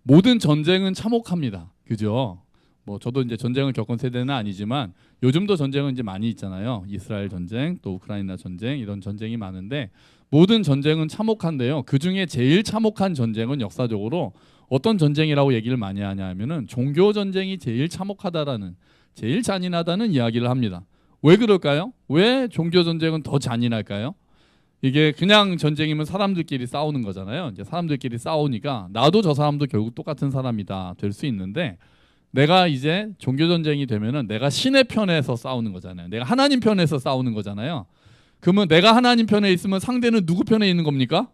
모든 전쟁은 참혹합니다. 그죠? 뭐 저도 이제 전쟁을 겪은 세대는 아니지만 요즘도 전쟁은 이제 많이 있잖아요. 이스라엘 전쟁, 또 우크라이나 전쟁 이런 전쟁이 많은데 모든 전쟁은 참혹한데요. 그 중에 제일 참혹한 전쟁은 역사적으로 어떤 전쟁이라고 얘기를 많이 하냐 하면은 종교 전쟁이 제일 참혹하다라는 제일 잔인하다는 이야기를 합니다. 왜 그럴까요? 왜 종교 전쟁은 더 잔인할까요? 이게 그냥 전쟁이면 사람들끼리 싸우는 거잖아요. 이제 사람들끼리 싸우니까 나도 저 사람도 결국 똑같은 사람이다 될 수 있는데 내가 이제 종교 전쟁이 되면은 내가 신의 편에서 싸우는 거잖아요. 내가 하나님 편에서 싸우는 거잖아요. 그러면 내가 하나님 편에 있으면 상대는 누구 편에 있는 겁니까?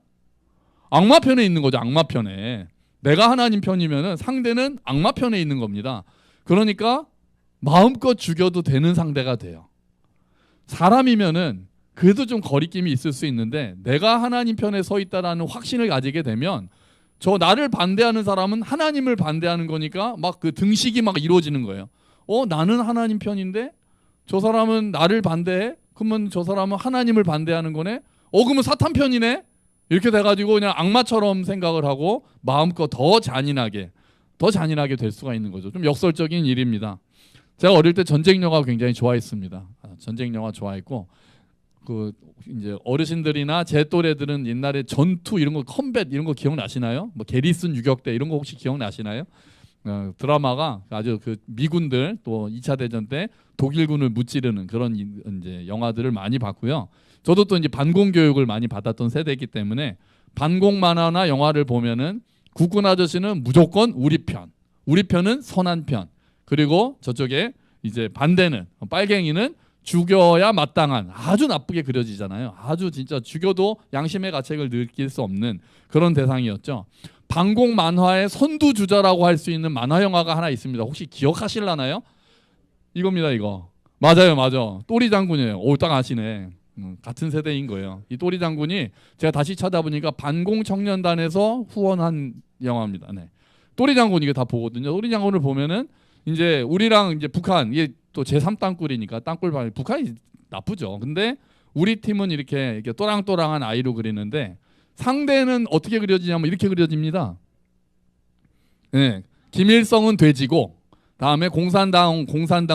악마 편에 있는 거죠. 악마 편에. 내가 하나님 편이면은 상대는 악마 편에 있는 겁니다. 그러니까 마음껏 죽여도 되는 상대가 돼요. 사람이면은 그래도 좀 거리낌이 있을 수 있는데 내가 하나님 편에 서 있다라는 확신을 가지게 되면 저 나를 반대하는 사람은 하나님을 반대하는 거니까 막 그 등식이 막 이루어지는 거예요. 나는 하나님 편인데 저 사람은 나를 반대해? 그러면 저 사람은 하나님을 반대하는 거네? 그러면 사탄 편이네? 이렇게 돼가지고 그냥 악마처럼 생각을 하고 마음껏 더 잔인하게 될 수가 있는 거죠. 좀 역설적인 일입니다. 제가 어릴 때 전쟁 영화 굉장히 좋아했습니다. 전쟁 영화 좋아했고 그 이제 어르신들이나 제 또래들은 옛날에 전투 이런 거 컴뱃 이런 거 기억나시나요? 뭐 게리슨 유격대 이런 거 혹시 기억나시나요? 드라마가 아주 그 미군들 또 2차 대전 때 독일군을 무찌르는 그런 이제 영화들을 많이 봤고요. 저도 또 이제 반공 교육을 많이 받았던 세대이기 때문에 반공 만화나 영화를 보면은 국군 아저씨는 무조건 우리 편은 선한 편, 그리고 저쪽에 이제 반대는 빨갱이는 죽여야 마땅한 아주 나쁘게 그려지잖아요. 아주 진짜 죽여도 양심의 가책을 느낄 수 없는 그런 대상이었죠. 반공 만화의 선두주자라고 할 수 있는 만화 영화가 하나 있습니다. 혹시 기억하실라나요? 이겁니다. 이거 맞아 또리 장군이에요. 딱 아시네. 같은 세대인 거예요. 이 또리 장군이 제가 다시 찾아보니까 반공 청년단에서 후원한 영화입니다. 네. 또리 장군 이게 다 보거든요. 또리 장군을 보면은 이제 우리랑 이제 북한 이게 또 제3땅굴이니까 땅굴 방 북한이 나쁘죠. 근데 우리 팀은 이렇게 또랑또랑한 아이로 그리는데 상대는 어떻게 그려지냐면 이렇게 그려집니다. 네. 김일성은 돼지고 다음에 공산당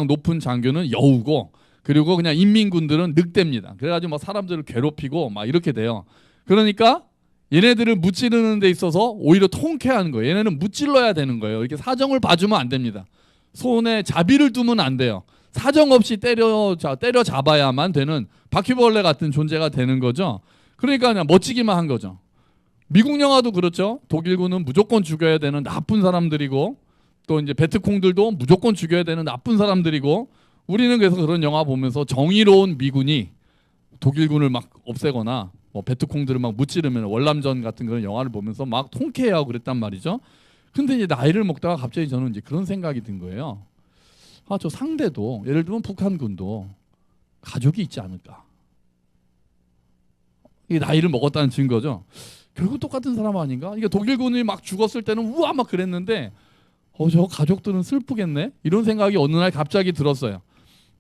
높은 장교는 여우고 그리고 그냥 인민군들은 늑대입니다. 그래가지고 막 사람들을 괴롭히고 막 이렇게 돼요. 그러니까 얘네들을 무찌르는 데 있어서 오히려 통쾌한 거예요. 얘네는 무찔러야 되는 거예요. 이렇게 사정을 봐주면 안 됩니다. 손에 자비를 두면 안 돼요. 사정없이 때려 잡아야만 되는 바퀴벌레 같은 존재가 되는 거죠. 그러니까 그냥 멋지기만 한 거죠. 미국 영화도 그렇죠. 독일군은 무조건 죽여야 되는 나쁜 사람들이고 또 이제 베트콩들도 무조건 죽여야 되는 나쁜 사람들이고 우리는 그래서 그런 영화 보면서 정의로운 미군이 독일군을 막 없애거나 뭐 베트콩들을 막 무찌르면 월남전 같은 그런 영화를 보면서 막 통쾌해하고 그랬단 말이죠. 근데 이제 나이를 먹다가 갑자기 저는 이제 그런 생각이 든 거예요. 저 상대도 예를 들면 북한군도 가족이 있지 않을까? 이게 나이를 먹었다는 증거죠. 결국 똑같은 사람 아닌가? 이게 독일군이 막 죽었을 때는 우와 막 그랬는데 저 가족들은 슬프겠네? 이런 생각이 어느 날 갑자기 들었어요.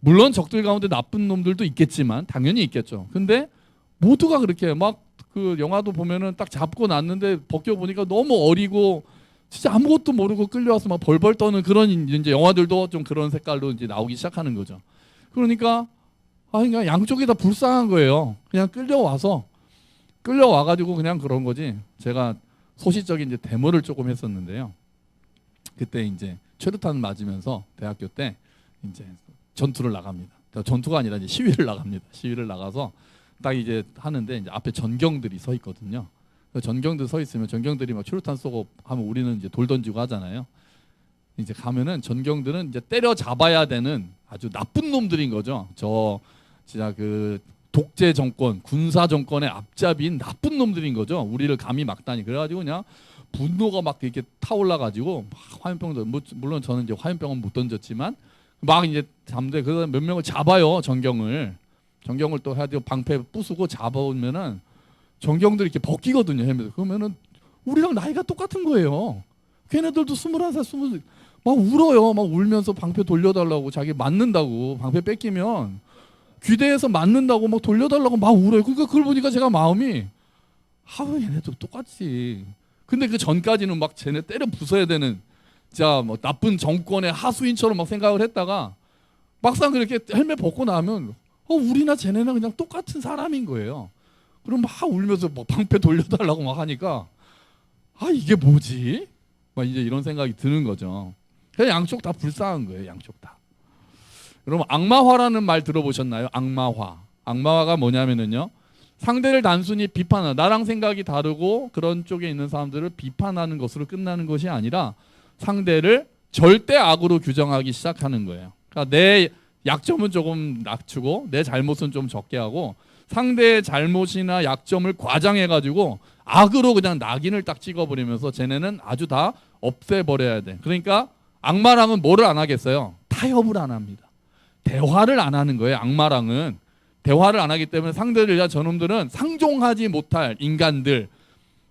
물론 적들 가운데 나쁜 놈들도 있겠지만 당연히 있겠죠. 근데 모두가 그렇게 막 그 영화도 보면은 딱 잡고 났는데 벗겨보니까 너무 어리고 진짜 아무것도 모르고 끌려와서 막 벌벌 떠는 그런 이제 영화들도 좀 그런 색깔로 이제 나오기 시작하는 거죠. 그러니까 그러니까 양쪽이 다 불쌍한 거예요. 그냥 끌려와가지고 그냥 그런 거지. 제가 소시적인 이제 데모를 조금 했었는데요. 그때 이제 최루탄 맞으면서 대학교 때 이제 전투를 나갑니다. 전투가 아니라 이제 시위를 나갑니다. 시위를 나가서 딱 이제 하는데 이제 앞에 전경들이 서 있거든요. 전경들 서 있으면 전경들이 막 최루탄 쏘고 하면 우리는 이제 돌 던지고 하잖아요. 이제 가면은 전경들은 이제 때려 잡아야 되는 아주 나쁜 놈들인 거죠. 저 진짜 그 독재 정권, 군사 정권의 앞잡이인 나쁜 놈들인 거죠. 우리를 감히 막다니. 그래가지고 그냥 분노가 막 이렇게 타올라가지고 막 화염병도 물론 저는 이제 화염병은 못 던졌지만 막 이제 잠대 그래서 몇 명을 잡아요. 전경을 또 해야 되고 방패 부수고 잡아오면은 전경들이 이렇게 벗기거든요. 헬멧을. 그러면은 우리랑 나이가 똑같은 거예요. 걔네들도 21살, 20살 막 울어요. 막 울면서 방패 돌려달라고 자기 맞는다고 방패 뺏기면 귀대에서 맞는다고 막 돌려달라고 막 울어요. 그러니까 그걸 보니까 제가 마음이 얘네도 똑같지. 근데 그 전까지는 막 쟤네 때려 부숴야 되는 자 뭐 나쁜 정권의 하수인처럼 막 생각을 했다가 막상 그렇게 헬멧 벗고 나면 우리나 쟤네나 그냥 똑같은 사람인 거예요. 그럼 막 울면서 막 방패 돌려달라고 막 하니까 이게 뭐지? 막 이제 이런 생각이 드는 거죠. 그냥 양쪽 다 불쌍한 거예요. 양쪽 다. 여러분 악마화라는 말 들어보셨나요? 악마화. 악마화가 뭐냐면은요. 상대를 단순히 비판하는 나랑 생각이 다르고 그런 쪽에 있는 사람들을 비판하는 것으로 끝나는 것이 아니라 상대를 절대 악으로 규정하기 시작하는 거예요. 그러니까 내 약점은 조금 낮추고 내 잘못은 좀 적게 하고 상대의 잘못이나 약점을 과장해가지고 악으로 그냥 낙인을 딱 찍어버리면서 쟤네는 아주 다 없애버려야 돼. 그러니까 악마랑은 뭐를 안 하겠어요? 타협을 안 합니다. 대화를 안 하는 거예요. 악마랑은 대화를 안 하기 때문에 상대를 저놈들은 상종하지 못할 인간들,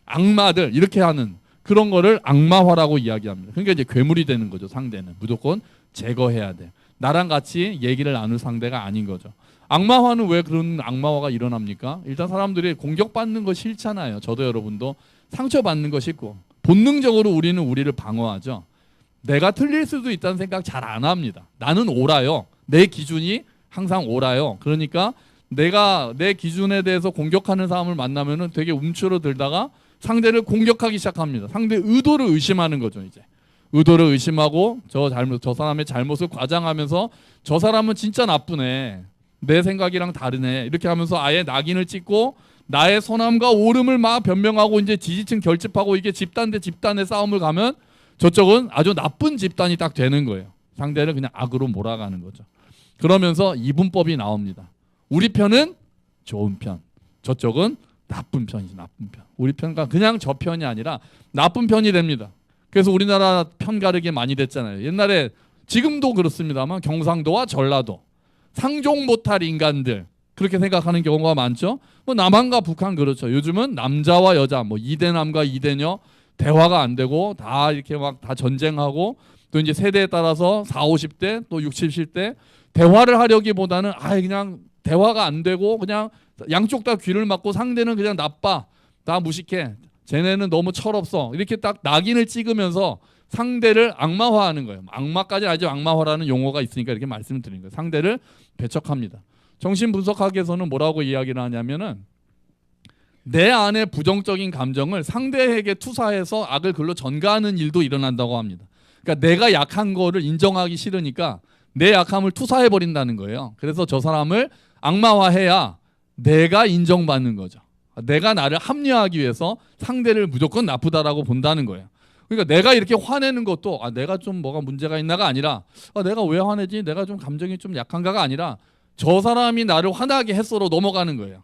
악마들 이렇게 하는 그런 거를 악마화라고 이야기합니다. 그러니까 이제 괴물이 되는 거죠. 상대는 무조건 제거해야 돼. 나랑 같이 얘기를 나눌 상대가 아닌 거죠. 악마화는 왜 그런 악마화가 일어납니까? 일단 사람들이 공격받는 거 싫잖아요. 저도 여러분도 상처받는 거 싫고 본능적으로 우리는 우리를 방어하죠. 내가 틀릴 수도 있다는 생각 잘 안 합니다. 나는 옳아요. 내 기준이 항상 옳아요. 그러니까 내가 내 기준에 대해서 공격하는 사람을 만나면은 되게 움츠러들다가 상대를 공격하기 시작합니다. 상대 의도를 의심하는 거죠. 이제 의도를 의심하고 저 사람의 잘못을 과장하면서 저 사람은 진짜 나쁘네. 내 생각이랑 다르네. 이렇게 하면서 아예 낙인을 찍고 나의 선함과 옳음을 막 변명하고 이제 지지층 결집하고 이게 집단 대 집단의 싸움을 가면 저쪽은 아주 나쁜 집단이 딱 되는 거예요. 상대를 그냥 악으로 몰아가는 거죠. 그러면서 이분법이 나옵니다. 우리 편은 좋은 편, 저쪽은 나쁜 편이지. 나쁜 편. 우리 편과 그냥 저 편이 아니라 나쁜 편이 됩니다. 그래서 우리나라 편 가르기 많이 됐잖아요. 옛날에 지금도 그렇습니다만 경상도와 전라도 상종 못할 인간들 그렇게 생각하는 경우가 많죠. 뭐 남한과 북한 그렇죠. 요즘은 남자와 여자 뭐 이대남과 이대녀 대화가 안 되고 다 이렇게 막 다 전쟁하고 또 이제 세대에 따라서 40, 50대 또 60, 70대 대화를 하려기보다는 그냥 대화가 안 되고 그냥 양쪽 다 귀를 막고 상대는 그냥 나빠. 다 무식해. 쟤네는 너무 철없어. 이렇게 딱 낙인을 찍으면서 상대를 악마화하는 거예요. 악마까지 아직 악마화라는 용어가 있으니까 이렇게 말씀을 드린 거예요. 상대를 배척합니다. 정신분석학에서는 뭐라고 이야기를 하냐면은 내 안의 부정적인 감정을 상대에게 투사해서 악을 글로 전가하는 일도 일어난다고 합니다. 그러니까 내가 약한 거를 인정하기 싫으니까 내 약함을 투사해 버린다는 거예요. 그래서 저 사람을 악마화해야 내가 인정받는 거죠. 내가 나를 합리화하기 위해서 상대를 무조건 나쁘다라고 본다는 거예요. 그러니까 내가 이렇게 화내는 것도 내가 좀 뭐가 문제가 있나가 아니라 내가 왜 화내지? 내가 좀 감정이 좀 약한가가 아니라 저 사람이 나를 화나게 했어로 넘어가는 거예요.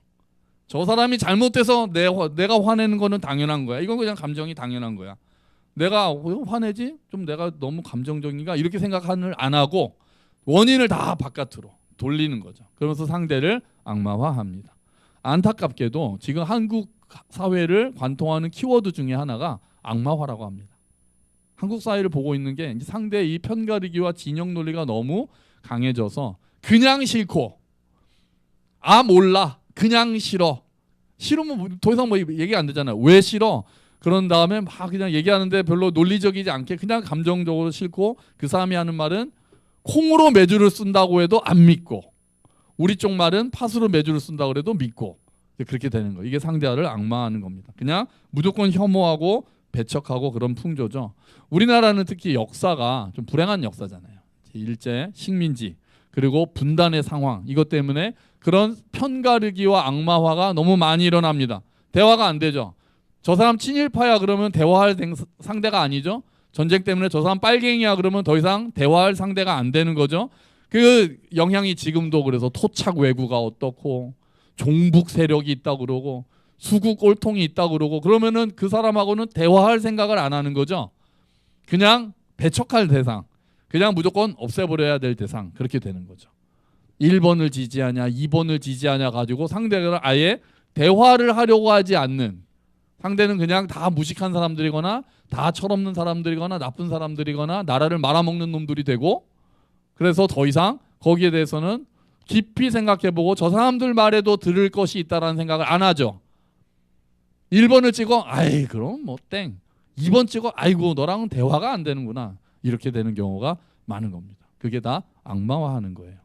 저 사람이 잘못돼서 내가 화내는 거는 당연한 거야. 이건 그냥 감정이 당연한 거야. 내가 왜 화내지? 좀 내가 너무 감정적인가? 이렇게 생각을 안 하고 원인을 다 바깥으로 돌리는 거죠. 그러면서 상대를 악마화합니다. 안타깝게도 지금 한국 사회를 관통하는 키워드 중에 하나가 악마화라고 합니다. 한국 사회를 보고 있는 게 상대의 이 편가르기와 진영 논리가 너무 강해져서 그냥 싫고 몰라 그냥 싫어 싫으면 더 이상 뭐 얘기 안 되잖아요. 왜 싫어? 그런 다음에 막 그냥 얘기하는데 별로 논리적이지 않게 그냥 감정적으로 싫고 그 사람이 하는 말은 콩으로 매주를 쓴다고 해도 안 믿고 우리 쪽 말은 팥으로 매주를 쓴다고 해도 믿고 그렇게 되는 거예요. 이게 상대를 악마하는 겁니다. 그냥 무조건 혐오하고 배척하고 그런 풍조죠. 우리나라는 특히 역사가 좀 불행한 역사잖아요. 일제, 식민지 그리고 분단의 상황 이것 때문에 그런 편가르기와 악마화가 너무 많이 일어납니다. 대화가 안 되죠. 저 사람 친일파야 그러면 대화할 상대가 아니죠. 전쟁 때문에 저 사람 빨갱이야 그러면 더 이상 대화할 상대가 안 되는 거죠. 그 영향이 지금도 그래서 토착 왜구가 어떻고 종북 세력이 있다고 그러고 수구 꼴통이 있다고 그러고 그러면은 그 사람하고는 대화할 생각을 안 하는 거죠. 그냥 배척할 대상, 그냥 무조건 없애버려야 될 대상 그렇게 되는 거죠. 1번을 지지하냐 2번을 지지하냐 가지고 상대가 아예 대화를 하려고 하지 않는 상대는 그냥 다 무식한 사람들이거나 다 철없는 사람들이거나 나쁜 사람들이거나 나라를 말아먹는 놈들이 되고 그래서 더 이상 거기에 대해서는 깊이 생각해보고 저 사람들 말에도 들을 것이 있다라는 생각을 안 하죠. 1번을 찍어 그럼 뭐 땡. 2번 찍어 아이고 너랑은 대화가 안 되는구나 이렇게 되는 경우가 많은 겁니다. 그게 다 악마화하는 거예요.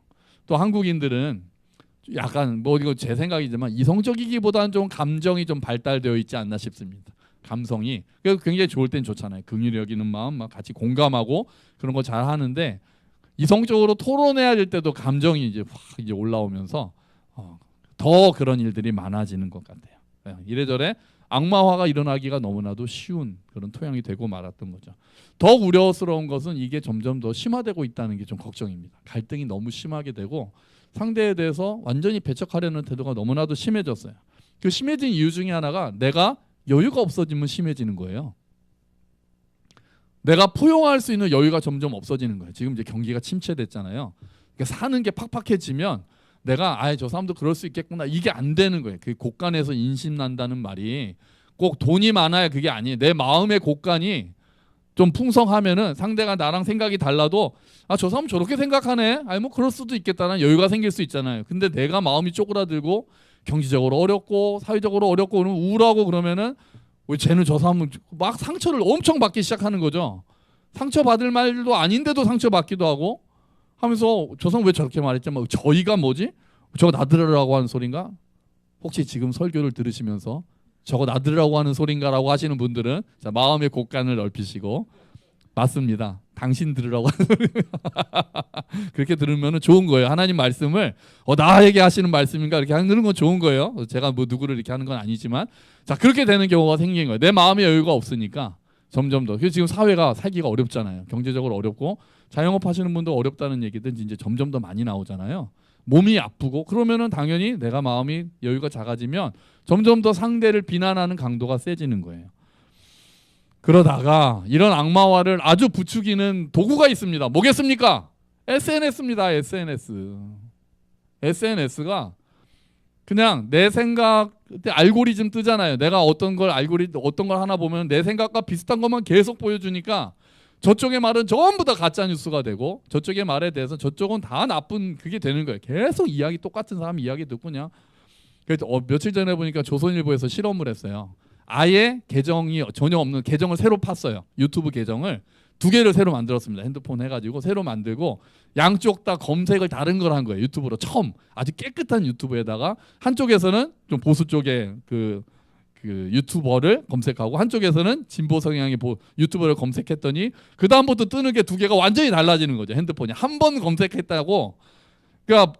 또 한국인들은 약간 뭐 이거 제 생각이지만 이성적이기보다는 좀 감정이 좀 발달되어 있지 않나 싶습니다. 감성이 그래서 굉장히 좋을 땐 좋잖아요. 긍휼히 여기는 마음 막 같이 공감하고 그런 거 잘 하는데 이성적으로 토론해야 될 때도 감정이 이제 확 이제 올라오면서 더 그런 일들이 많아지는 것 같아요. 이래저래 악마화가 일어나기가 너무나도 쉬운 그런 토양이 되고 말았던 거죠. 더 우려스러운 것은 이게 점점 더 심화되고 있다는 게 좀 걱정입니다. 갈등이 너무 심하게 되고 상대에 대해서 완전히 배척하려는 태도가 너무나도 심해졌어요. 그 심해진 이유 중에 하나가 내가 여유가 없어지면 심해지는 거예요. 내가 포용할 수 있는 여유가 점점 없어지는 거예요. 지금 이제 경기가 침체됐잖아요. 그러니까 사는 게 팍팍해지면 내가 저 사람도 그럴 수 있겠구나 이게 안 되는 거예요. 그 곳간에서 인심 난다는 말이 꼭 돈이 많아야 그게 아니에요. 내 마음의 곳간이 좀 풍성하면은 상대가 나랑 생각이 달라도 저 사람 저렇게 생각하네. 뭐 그럴 수도 있겠다는 여유가 생길 수 있잖아요. 근데 내가 마음이 쪼그라들고 경제적으로 어렵고 사회적으로 어렵고 그러면 우울하고 그러면은 왜 쟤는 저 사람은 막 상처를 엄청 받기 시작하는 거죠. 상처받을 말도 아닌데도 상처받기도 하고 하면서 저 사람 왜 저렇게 말했지? 막 저희가 뭐지? 저거 나들으라고 하는 소린가? 혹시 지금 설교를 들으시면서 저거 나들으라고 하는 소린가라고 하시는 분들은 자, 마음의 곳간을 넓히시고 맞습니다. 당신 들으라고 하는 소리입니다. 그렇게 들으면 좋은 거예요. 하나님 말씀을 나에게 하시는 말씀인가 이렇게 하는 건 좋은 거예요. 제가 뭐 누구를 이렇게 하는 건 아니지만 자 그렇게 되는 경우가 생긴 거예요. 내 마음의 여유가 없으니까 점점 더. 그래서 지금 사회가 살기가 어렵잖아요. 경제적으로 어렵고 자영업 하시는 분도 어렵다는 얘기들 이제 점점 더 많이 나오잖아요. 몸이 아프고 그러면은 당연히 내가 마음이 여유가 작아지면 점점 더 상대를 비난하는 강도가 세지는 거예요. 그러다가 이런 악마화를 아주 부추기는 도구가 있습니다. 뭐겠습니까? SNS입니다. SNS가 그냥 내 생각 알고리즘 뜨잖아요. 내가 어떤 걸 하나 보면 내 생각과 비슷한 것만 계속 보여주니까 저쪽의 말은 전부 다 가짜 뉴스가 되고 저쪽의 말에 대해서 저쪽은 다 나쁜 그게 되는 거예요. 계속 똑같은 사람 이야기 듣고 그냥. 그래서 며칠 전에 보니까 조선일보에서 실험을 했어요. 아예 계정이 전혀 없는 계정을 새로 팠어요. 유튜브 계정을 2개를 새로 만들었습니다. 핸드폰 해가지고 새로 만들고 양쪽 다 검색을 다른 걸 한 거예요. 유튜브로 처음 아주 깨끗한 유튜브에다가 한쪽에서는 좀 보수 쪽의 그 유튜버를 검색하고 한쪽에서는 진보 성향의 유튜버를 검색했더니 그 다음부터 뜨는 게 2개가 완전히 달라지는 거죠. 핸드폰이 한 번 검색했다고 그러니까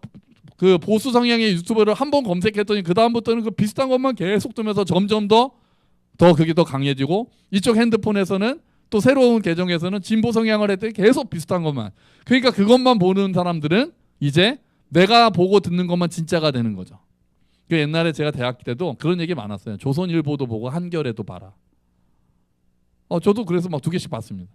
그 보수 성향의 유튜버를 한 번 검색했더니 그 다음부터는 그 비슷한 것만 계속 뜨면서 점점 더 그게 더 강해지고 이쪽 핸드폰에서는 또 새로운 계정에서는 진보 성향을 했더니 계속 비슷한 것만. 그러니까 그것만 보는 사람들은 이제 내가 보고 듣는 것만 진짜가 되는 거죠. 그 옛날에 제가 대학 때도 그런 얘기 많았어요. 조선일보도 보고 한겨레도 봐라. 저도 그래서 막 2개씩 봤습니다.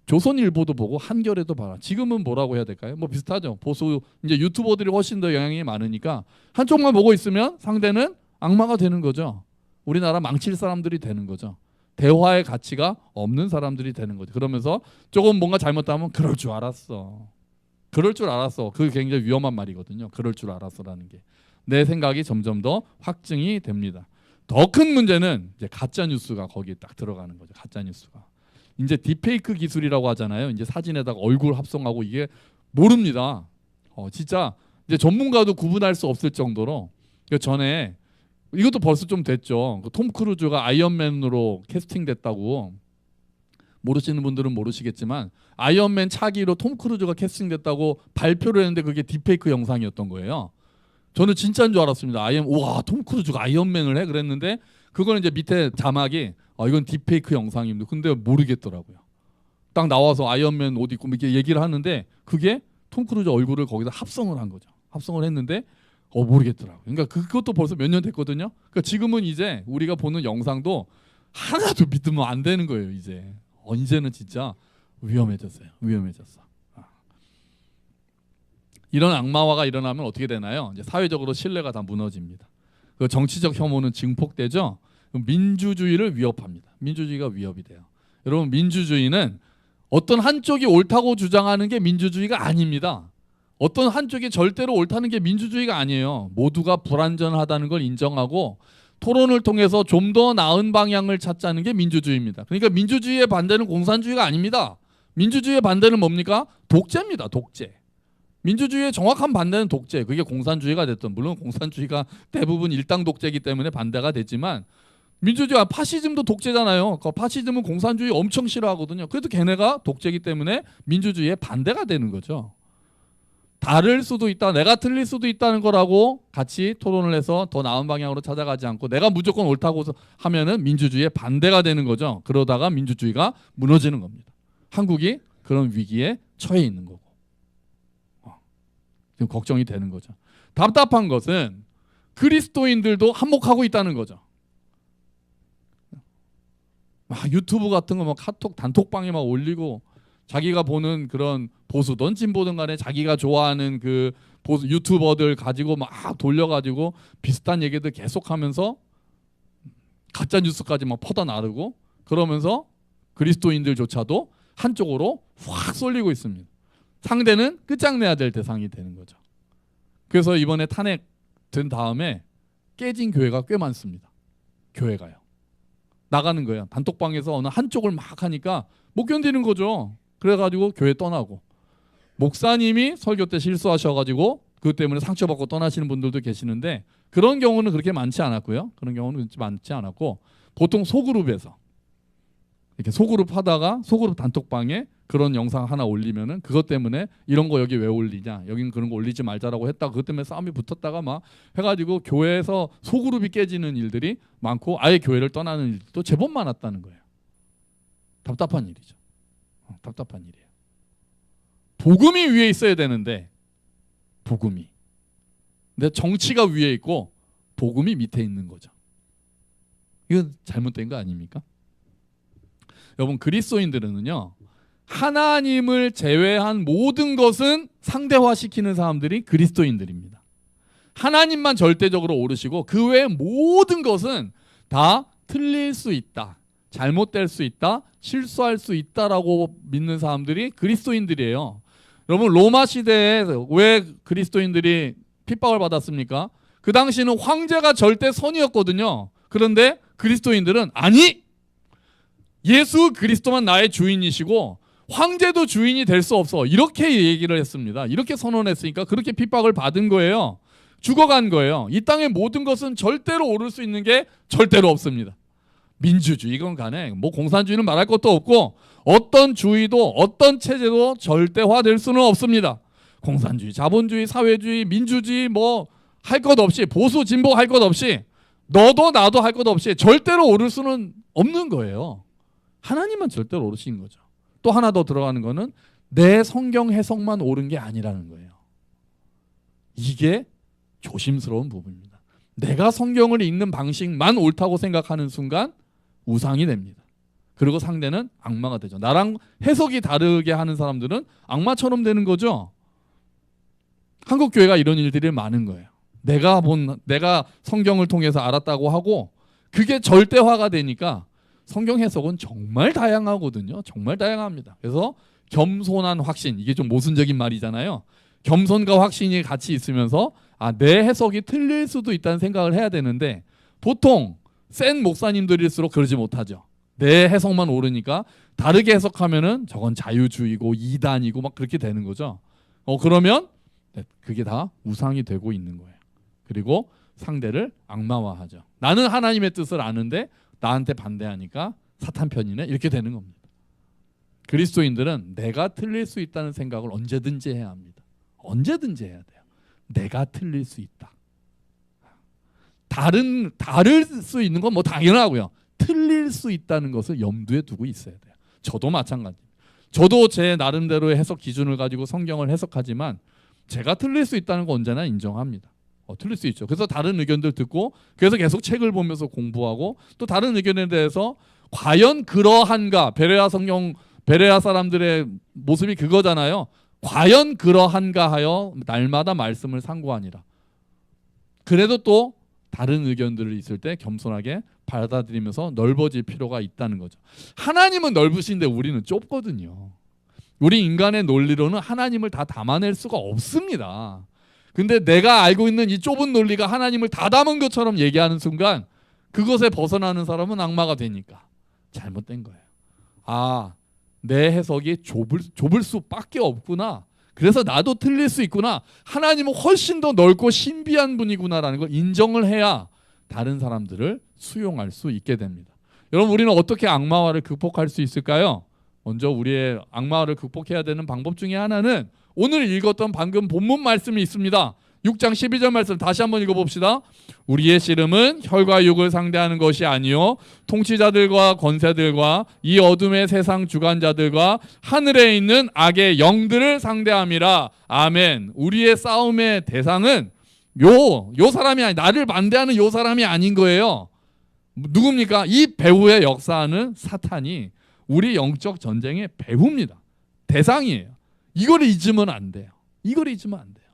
조선일보도 보고 한겨레도 봐라. 지금은 뭐라고 해야 될까요? 뭐 비슷하죠. 보수 이제 유튜버들이 훨씬 더 영향이 많으니까 한쪽만 보고 있으면 상대는 악마가 되는 거죠. 우리나라 망칠 사람들이 되는 거죠. 대화의 가치가 없는 사람들이 되는 거죠. 그러면서 조금 뭔가 잘못하면 그럴 줄 알았어. 그럴 줄 알았어. 그게 굉장히 위험한 말이거든요. 그럴 줄 알았어라는 게. 내 생각이 점점 더 확증이 됩니다. 더 큰 문제는 이제 가짜 뉴스가 거기에 딱 들어가는 거죠. 가짜 뉴스가. 이제 딥페이크 기술이라고 하잖아요. 이제 사진에다가 얼굴 합성하고 이게 모릅니다. 진짜 이제 전문가도 구분할 수 없을 정도로 그 전에 이것도 벌써 좀 됐죠. 톰 크루즈가 아이언맨으로 캐스팅됐다고 모르시는 분들은 모르시겠지만 아이언맨 차기로 톰 크루즈가 캐스팅됐다고 발표를 했는데 그게 딥페이크 영상이었던 거예요. 저는 진짜인 줄 알았습니다. 와, 톰 크루즈가 아이언맨을 해? 그랬는데 그거는 이제 밑에 자막이 이건 딥페이크 영상입니다. 근데 모르겠더라고요. 딱 나와서 아이언맨 옷 입고 이렇게 얘기를 하는데 그게 톰 크루즈 얼굴을 거기다 합성을 한 거죠. 합성을 했는데 모르겠더라고요. 그러니까 그것도 벌써 몇 년 됐거든요. 그러니까 지금은 이제 우리가 보는 영상도 하나도 믿으면 안 되는 거예요. 이제는 진짜 위험해졌어요. 이런 악마화가 일어나면 어떻게 되나요? 이제 사회적으로 신뢰가 다 무너집니다. 그 정치적 혐오는 증폭되죠. 민주주의를 위협합니다. 민주주의가 위협이 돼요. 여러분 민주주의는 어떤 한쪽이 옳다고 주장하는 게 민주주의가 아닙니다. 어떤 한쪽이 절대로 옳다는 게 민주주의가 아니에요. 모두가 불완전하다는 걸 인정하고 토론을 통해서 좀 더 나은 방향을 찾자는 게 민주주의입니다. 그러니까 민주주의의 반대는 공산주의가 아닙니다. 민주주의의 반대는 뭡니까? 독재입니다. 독재. 민주주의의 정확한 반대는 독재. 그게 공산주의가 됐던, 물론 공산주의가 대부분 일당 독재이기 때문에 반대가 됐지만, 민주주의, 파시즘도 독재잖아요. 그 파시즘은 공산주의 엄청 싫어하거든요. 그래도 걔네가 독재이기 때문에 민주주의의 반대가 되는 거죠. 다를 수도 있다, 내가 틀릴 수도 있다는 거라고 같이 토론을 해서 더 나은 방향으로 찾아가지 않고 내가 무조건 옳다고 하면은 민주주의의 반대가 되는 거죠. 그러다가 민주주의가 무너지는 겁니다. 한국이 그런 위기에 처해 있는 거고 지금 걱정이 되는 거죠. 답답한 것은 그리스도인들도 한몫하고 있다는 거죠. 막 유튜브 같은 거 막 카톡 단톡방에 막 올리고 자기가 보는 그런 보수든 진보든 간에 자기가 좋아하는 그 보수 유튜버들 가지고 막 돌려가지고 비슷한 얘기들 계속하면서 가짜 뉴스까지 막 퍼다 나르고 그러면서 그리스도인들조차도 한쪽으로 확 쏠리고 있습니다. 상대는 끝장내야 될 대상이 되는 거죠. 그래서 이번에 탄핵 된 다음에 깨진 교회가 꽤 많습니다. 교회가요. 나가는 거예요. 단톡방에서 어느 한쪽을 막 하니까 못 견디는 거죠. 그래가지고 교회 떠나고, 목사님이 설교 때 실수하셔가지고 그것 때문에 상처받고 떠나시는 분들도 계시는데 그런 경우는 그렇게 많지 않았고요. 그런 경우는 많지 않았고 보통 소그룹에서 이렇게 소그룹 하다가 소그룹 단톡방에 그런 영상 하나 올리면은 그것 때문에 이런 거 여기 왜 올리냐, 여긴 그런 거 올리지 말자라고 했다가 그것 때문에 싸움이 붙었다가 막 해가지고 교회에서 소그룹이 깨지는 일들이 많고 아예 교회를 떠나는 일도 제법 많았다는 거예요. 답답한 일이죠. 답답한 일이에요. 복음이 위에 있어야 되는데 복음이, 근데 정치가 위에 있고 복음이 밑에 있는 거죠. 이건 잘못된 거 아닙니까? 여러분, 그리스도인들은요, 하나님을 제외한 모든 것은 상대화시키는 사람들이 그리스도인들입니다. 하나님만 절대적으로 오르시고 그 외의 모든 것은 다 틀릴 수 있다, 잘못될 수 있다, 실수할 수 있다라고 믿는 사람들이 그리스도인들이에요. 여러분, 로마 시대에 왜 그리스도인들이 핍박을 받았습니까? 그 당시는 황제가 절대 선이었거든요. 그런데 그리스도인들은 아니, 예수 그리스도만 나의 주인이시고 황제도 주인이 될 수 없어, 이렇게 얘기를 했습니다. 이렇게 선언했으니까 그렇게 핍박을 받은 거예요. 죽어간 거예요. 이 땅의 모든 것은 절대로 오를 수 있는 게 절대로 없습니다. 민주주의건 간에 뭐 공산주의는 말할 것도 없고 어떤 주의도 어떤 체제도 절대화될 수는 없습니다. 공산주의, 자본주의, 사회주의, 민주주의 뭐 할 것 없이, 보수 진보 할 것 없이, 너도 나도 할 것 없이 절대로 오를 수는 없는 거예요. 하나님만 절대로 오르신 거죠. 또 하나 더 들어가는 거는 내 성경 해석만 옳은 게 아니라는 거예요. 이게 조심스러운 부분입니다. 내가 성경을 읽는 방식만 옳다고 생각하는 순간 우상이 됩니다. 그리고 상대는 악마가 되죠. 나랑 해석이 다르게 하는 사람들은 악마처럼 되는 거죠. 한국 교회가 이런 일들이 많은 거예요. 내가 성경을 통해서 알았다고 하고 그게 절대화가 되니까 성경 해석은 정말 다양하거든요. 정말 다양합니다. 그래서 겸손한 확신, 이게 좀 모순적인 말이잖아요. 겸손과 확신이 같이 있으면서 내 해석이 틀릴 수도 있다는 생각을 해야 되는데 보통 센 목사님들일수록 그러지 못하죠. 내 해석만 옳으니까 다르게 해석하면은 저건 자유주의고 이단이고 막 그렇게 되는 거죠. 그러면 그게 다 우상이 되고 있는 거예요. 그리고 상대를 악마화하죠. 나는 하나님의 뜻을 아는데 나한테 반대하니까 사탄 편이네, 이렇게 되는 겁니다. 그리스도인들은 내가 틀릴 수 있다는 생각을 언제든지 해야 합니다. 언제든지 해야 돼요. 내가 틀릴 수 있다. 다를 수 있는 건 뭐 당연하고요. 틀릴 수 있다는 것을 염두에 두고 있어야 돼요. 저도 마찬가지입니다. 저도 제 나름대로의 해석 기준을 가지고 성경을 해석하지만 제가 틀릴 수 있다는 거 언제나 인정합니다. 틀릴 수 있죠. 그래서 다른 의견들 듣고 그래서 계속 책을 보면서 공부하고 또 다른 의견에 대해서 과연 그러한가, 베레아 사람들의 모습이 그거잖아요. 과연 그러한가 하여 날마다 말씀을 상고하니라. 그래도 또 다른 의견들이 있을 때 겸손하게 받아들이면서 넓어질 필요가 있다는 거죠. 하나님은 넓으신데 우리는 좁거든요. 우리 인간의 논리로는 하나님을 다 담아낼 수가 없습니다. 근데 내가 알고 있는 이 좁은 논리가 하나님을 다 담은 것처럼 얘기하는 순간 그것에 벗어나는 사람은 악마가 되니까 잘못된 거예요. 아, 내 해석이 좁을 수밖에 없구나. 그래서 나도 틀릴 수 있구나. 하나님은 훨씬 더 넓고 신비한 분이구나라는 걸 인정을 해야 다른 사람들을 수용할 수 있게 됩니다. 여러분, 우리는 어떻게 악마화를 극복할 수 있을까요? 먼저 우리의 악마화를 극복해야 되는 방법 중에 하나는 오늘 읽었던 방금 본문 말씀이 있습니다. 6장 12절 말씀 다시 한번 읽어봅시다. 우리의 씨름은 혈과 육을 상대하는 것이 아니요 통치자들과 권세들과 이 어둠의 세상 주관자들과 하늘에 있는 악의 영들을 상대함이라. 아멘. 우리의 싸움의 대상은 요 사람이 아니, 나를 반대하는 요 사람이 아닌 거예요. 누굽니까? 이 배후의 역사하는 사탄이 우리 영적 전쟁의 배후입니다. 대상이에요. 이걸 잊으면 안 돼요. 이걸 잊으면 안 돼요.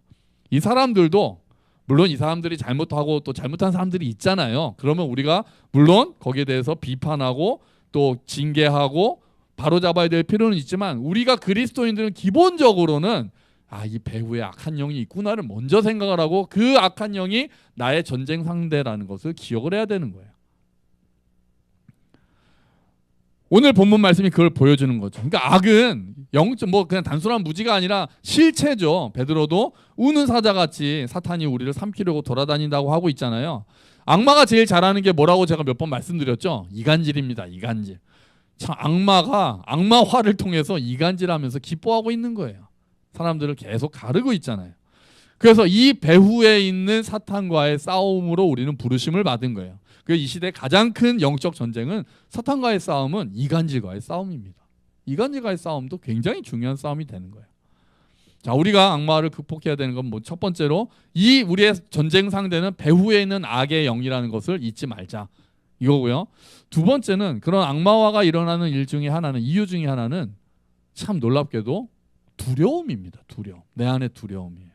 이 사람들도 물론 이 사람들이 잘못하고 또 잘못한 사람들이 있잖아요. 그러면 우리가 물론 거기에 대해서 비판하고 또 징계하고 바로잡아야 될 필요는 있지만 우리가 그리스도인들은 기본적으로는 이 배후에 악한 영이 있구나를 먼저 생각을 하고 그 악한 영이 나의 전쟁 상대라는 것을 기억을 해야 되는 거예요. 오늘 본문 말씀이 그걸 보여주는 거죠. 그러니까 악은 그냥 단순한 무지가 아니라 실체죠. 베드로도 우는 사자같이 사탄이 우리를 삼키려고 돌아다닌다고 하고 있잖아요. 악마가 제일 잘하는 게 뭐라고 제가 몇 번 말씀드렸죠. 이간질입니다. 이간질. 참 악마가 악마화를 통해서 이간질하면서 기뻐하고 있는 거예요. 사람들을 계속 가르고 있잖아요. 그래서 이 배후에 있는 사탄과의 싸움으로 우리는 부르심을 받은 거예요. 이 시대 가장 큰 영적 전쟁은 사탄과의 싸움은 이간질과의 싸움입니다. 이간질과의 싸움도 굉장히 중요한 싸움이 되는 거예요. 자, 우리가 악마를 극복해야 되는 건 첫 번째로 이 우리의 전쟁 상대는 배후에 있는 악의 영이라는 것을 잊지 말자 이거고요. 두 번째는 그런 악마화가 일어나는 이유 중에 하나는 참 놀랍게도 두려움입니다. 두려움. 내 안에 두려움이에요.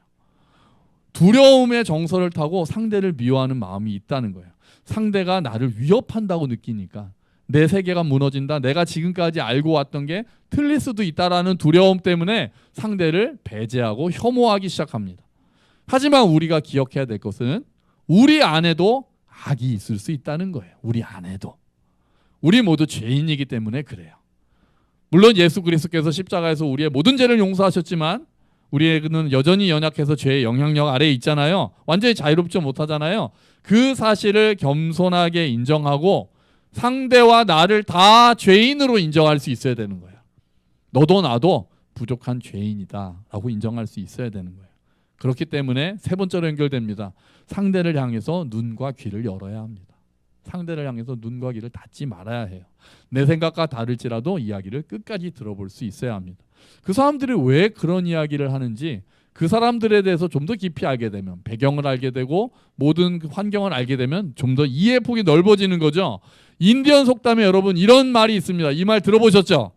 두려움의 정서를 타고 상대를 미워하는 마음이 있다는 거예요. 상대가 나를 위협한다고 느끼니까 내 세계가 무너진다. 내가 지금까지 알고 왔던 게 틀릴 수도 있다라는 두려움 때문에 상대를 배제하고 혐오하기 시작합니다. 하지만 우리가 기억해야 될 것은 우리 안에도 악이 있을 수 있다는 거예요. 우리 안에도. 우리 모두 죄인이기 때문에 그래요. 물론 예수 그리스도께서 십자가에서 우리의 모든 죄를 용서하셨지만 우리는 여전히 연약해서 죄의 영향력 아래에 있잖아요. 완전히 자유롭지 못하잖아요. 그 사실을 겸손하게 인정하고 상대와 나를 다 죄인으로 인정할 수 있어야 되는 거예요. 너도 나도 부족한 죄인이다 라고 인정할 수 있어야 되는 거예요. 그렇기 때문에 세 번째로 연결됩니다. 상대를 향해서 눈과 귀를 열어야 합니다. 상대를 향해서 눈과 귀를 닫지 말아야 해요. 내 생각과 다를지라도 이야기를 끝까지 들어볼 수 있어야 합니다. 그 사람들이 왜 그런 이야기를 하는지 그 사람들에 대해서 좀 더 깊이 알게 되면 배경을 알게 되고 모든 환경을 알게 되면 좀 더 이해 폭이 넓어지는 거죠. 인디언 속담에 여러분 이런 말이 있습니다. 이 말 들어보셨죠?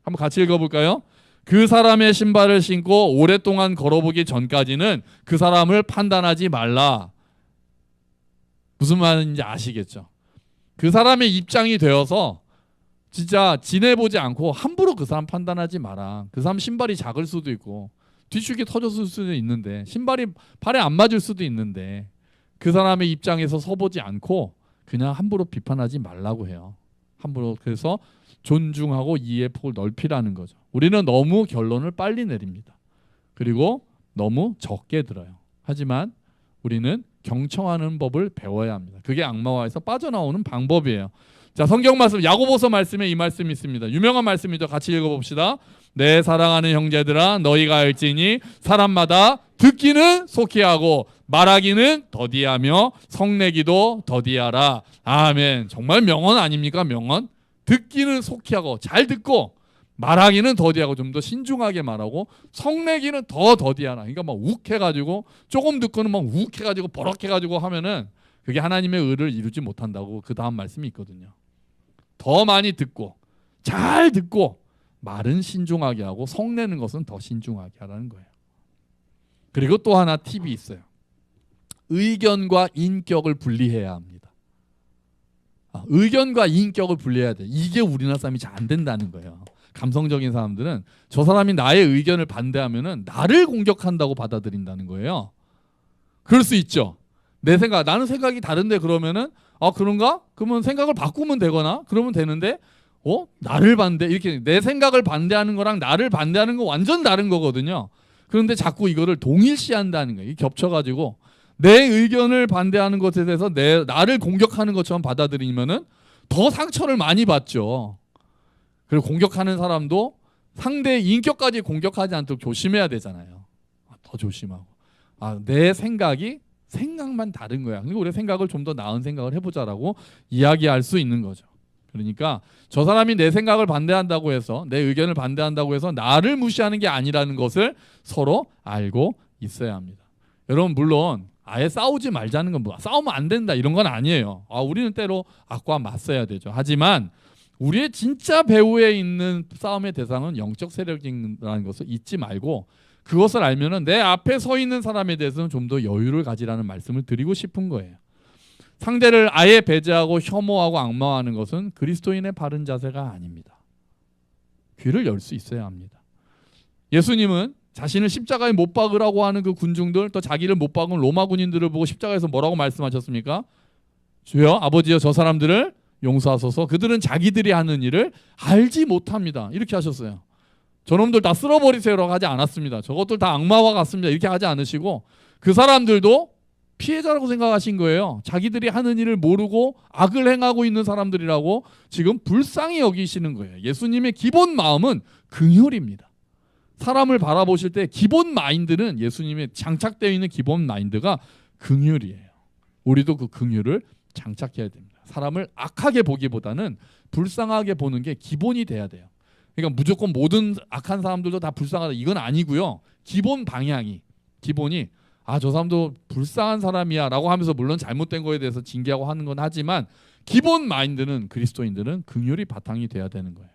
한번 같이 읽어볼까요? 그 사람의 신발을 신고 오랫동안 걸어보기 전까지는 그 사람을 판단하지 말라. 무슨 말인지 아시겠죠? 그 사람의 입장이 되어서 진짜 지내보지 않고 함부로 그 사람 판단하지 마라. 그 사람 신발이 작을 수도 있고 뒤축이 터졌을 수도 있는데 신발이 발에 안 맞을 수도 있는데 그 사람의 입장에서 서보지 않고 그냥 함부로 비판하지 말라고 해요. 함부로. 그래서 존중하고 이해의 폭을 넓히라는 거죠. 우리는 너무 결론을 빨리 내립니다. 그리고 너무 적게 들어요. 하지만 우리는 경청하는 법을 배워야 합니다. 그게 악마화에서 빠져나오는 방법이에요. 자, 성경 말씀 야고보서 말씀에 이 말씀이 있습니다. 유명한 말씀이죠. 같이 읽어봅시다. 내 사랑하는 형제들아 너희가 알지니 사람마다 듣기는 속히 하고 말하기는 더디하며 성내기도 더디하라. 아멘. 정말 명언 아닙니까? 명언. 듣기는 속히 하고 잘 듣고 말하기는 더디하고 좀 더 신중하게 말하고 성내기는 더 더디하라. 그러니까 막 욱해가지고 조금 듣고는 막 욱해가지고 버럭해가지고 하면은 그게 하나님의 의를 이루지 못한다고 그 다음 말씀이 있거든요. 더 많이 듣고 잘 듣고 말은 신중하게 하고 성내는 것은 더 신중하게 하라는 거예요. 그리고 또 하나 팁이 있어요. 의견과 인격을 분리해야 합니다. 의견과 인격을 분리해야 돼. 이게 우리나라 사람이 잘 안 된다는 거예요. 감성적인 사람들은 저 사람이 나의 의견을 반대하면은 나를 공격한다고 받아들인다는 거예요. 그럴 수 있죠. 나는 생각이 다른데 그러면은 아 그런가? 그러면 생각을 바꾸면 되거나 그러면 되는데 나를 반대 이렇게 내 생각을 반대하는 거랑 나를 반대하는 거 완전 다른 거거든요. 그런데 자꾸 이거를 동일시한다는 거예요. 겹쳐가지고 내 의견을 반대하는 것에 대해서 나를 공격하는 것처럼 받아들이면은 더 상처를 많이 받죠. 그리고 공격하는 사람도 상대의 인격까지 공격하지 않도록 조심해야 되잖아요. 더 조심하고. 내 생각만 다른 거야. 그리고 우리 생각을 좀 더 나은 생각을 해보자라고 이야기할 수 있는 거죠. 그러니까 저 사람이 내 생각을 반대한다고 해서 내 의견을 반대한다고 해서 나를 무시하는 게 아니라는 것을 서로 알고 있어야 합니다. 여러분 물론 아예 싸우지 말자는 건 싸우면 안 된다 이런 건 아니에요. 우리는 때로 악과 맞서야 되죠. 하지만 우리의 진짜 배후에 있는 싸움의 대상은 영적 세력이라는 것을 잊지 말고 그것을 알면은 내 앞에 서 있는 사람에 대해서는 좀 더 여유를 가지라는 말씀을 드리고 싶은 거예요. 상대를 아예 배제하고 혐오하고 악마하는 것은 그리스도인의 바른 자세가 아닙니다. 귀를 열 수 있어야 합니다. 예수님은 자신을 십자가에 못 박으라고 하는 그 군중들 또 자기를 못 박은 로마 군인들을 보고 십자가에서 뭐라고 말씀하셨습니까? 주여 아버지여 저 사람들을 용서하소서 그들은 자기들이 하는 일을 알지 못합니다. 이렇게 하셨어요. 저놈들 다 쓸어버리세요라고 하지 않았습니다. 저것들 다 악마와 같습니다. 이렇게 하지 않으시고 그 사람들도 피해자라고 생각하신 거예요. 자기들이 하는 일을 모르고 악을 행하고 있는 사람들이라고 지금 불쌍히 여기시는 거예요. 예수님의 기본 마음은 긍휼입니다. 사람을 바라보실 때 기본 마인드는 예수님의 장착되어 있는 기본 마인드가 긍휼이에요. 우리도 그 긍휼을 장착해야 됩니다. 사람을 악하게 보기보다는 불쌍하게 보는 게 기본이 돼야 돼요. 그러니까 무조건 모든 악한 사람들도 다 불쌍하다 이건 아니고요. 기본 방향이 기본이 저 사람도 불쌍한 사람이야 라고 하면서 물론 잘못된 거에 대해서 징계하고 하는 건 하지만 기본 마인드는 그리스도인들은 긍휼이 바탕이 돼야 되는 거예요.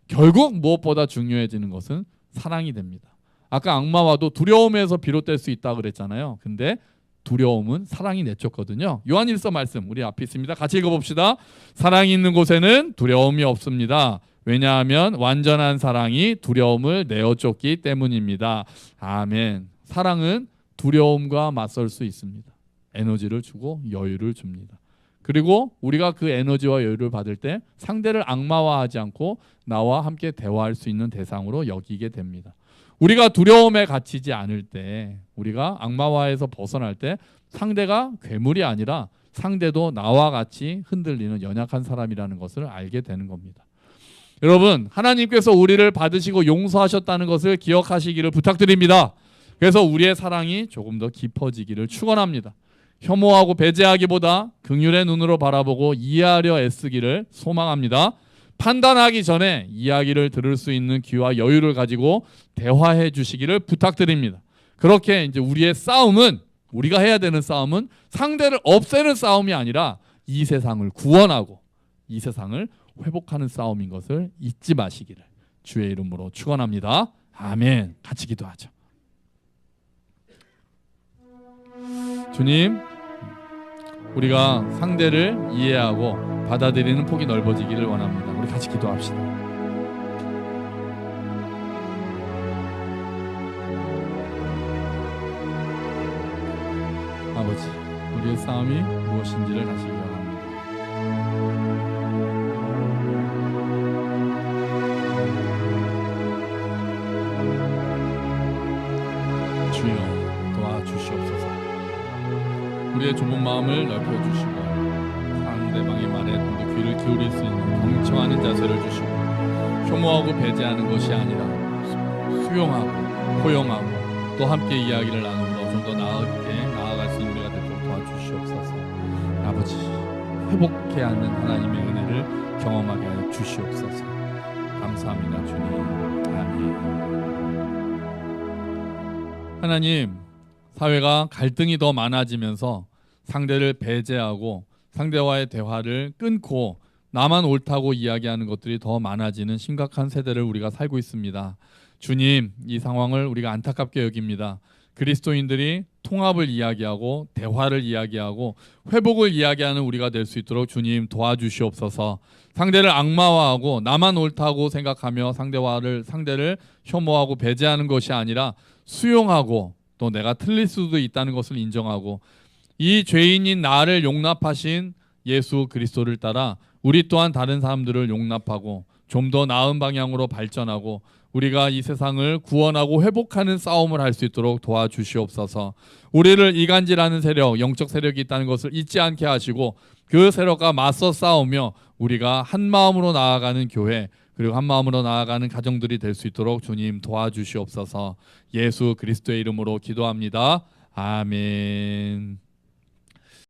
결국 무엇보다 중요해지는 것은 사랑이 됩니다. 아까 악마와도 두려움에서 비롯될 수 있다고 그랬잖아요. 근데 두려움은 사랑이 내쫓거든요. 요한일서 말씀 우리 앞에 있습니다. 같이 읽어봅시다. 사랑이 있는 곳에는 두려움이 없습니다. 왜냐하면 완전한 사랑이 두려움을 내어쫓기 때문입니다. 아멘. 사랑은 두려움과 맞설 수 있습니다. 에너지를 주고 여유를 줍니다. 그리고 우리가 그 에너지와 여유를 받을 때 상대를 악마화하지 않고 나와 함께 대화할 수 있는 대상으로 여기게 됩니다. 우리가 두려움에 갇히지 않을 때 우리가 악마화에서 벗어날 때 상대가 괴물이 아니라 상대도 나와 같이 흔들리는 연약한 사람이라는 것을 알게 되는 겁니다. 여러분 하나님께서 우리를 받으시고 용서하셨다는 것을 기억하시기를 부탁드립니다. 그래서 우리의 사랑이 조금 더 깊어지기를 축원합니다. 혐오하고 배제하기보다 긍휼의 눈으로 바라보고 이해하려 애쓰기를 소망합니다. 판단하기 전에 이야기를 들을 수 있는 귀와 여유를 가지고 대화해 주시기를 부탁드립니다. 그렇게 이제 우리의 싸움은 우리가 해야 되는 싸움은 상대를 없애는 싸움이 아니라 이 세상을 구원하고 이 세상을 회복하는 싸움인 것을 잊지 마시기를 주의 이름으로 축원합니다. 아멘. 같이 기도하죠. 주님, 우리가 상대를 이해하고 받아들이는 폭이 넓어지기를 원합니다. 우리 같이 기도합시다. 아버지, 우리의 싸움이 무엇인지를 다시 기억합니다. 주여 도와주시옵소서. 우리의 좁은 마음을 넓혀주시고 상대방의 말에 좀 더 귀를 기울일 수 있는 경청하는 자세를 주시고 혐오하고 배제하는 것이 아니라 수용하고 포용하고 또 함께 이야기를 나누므로 좀 더 나아갈 수 있는 우리가 되도록 도와주시옵소서. 아버지, 회복케 하는 하나님의 은혜를 경험하게 하여 주시옵소서. 감사합니다 주님. 아멘. 하나님, 사회가 갈등이 더 많아지면서 상대를 배제하고 상대와의 대화를 끊고 나만 옳다고 이야기하는 것들이 더 많아지는 심각한 세대를 우리가 살고 있습니다. 주님, 이 상황을 우리가 안타깝게 여깁니다. 그리스도인들이 통합을 이야기하고 대화를 이야기하고 회복을 이야기하는 우리가 될 수 있도록 주님 도와주시옵소서. 상대를 악마화하고 나만 옳다고 생각하며 상대를 혐오하고 배제하는 것이 아니라 수용하고 또 내가 틀릴 수도 있다는 것을 인정하고 이 죄인인 나를 용납하신 예수 그리스도를 따라 우리 또한 다른 사람들을 용납하고 좀 더 나은 방향으로 발전하고 우리가 이 세상을 구원하고 회복하는 싸움을 할 수 있도록 도와주시옵소서. 우리를 이간질하는 세력, 영적 세력이 있다는 것을 잊지 않게 하시고 그 세력과 맞서 싸우며 우리가 한 마음으로 나아가는 교회, 그리고 한 마음으로 나아가는 가정들이 될 수 있도록 주님 도와주시옵소서. 예수 그리스도의 이름으로 기도합니다. 아멘.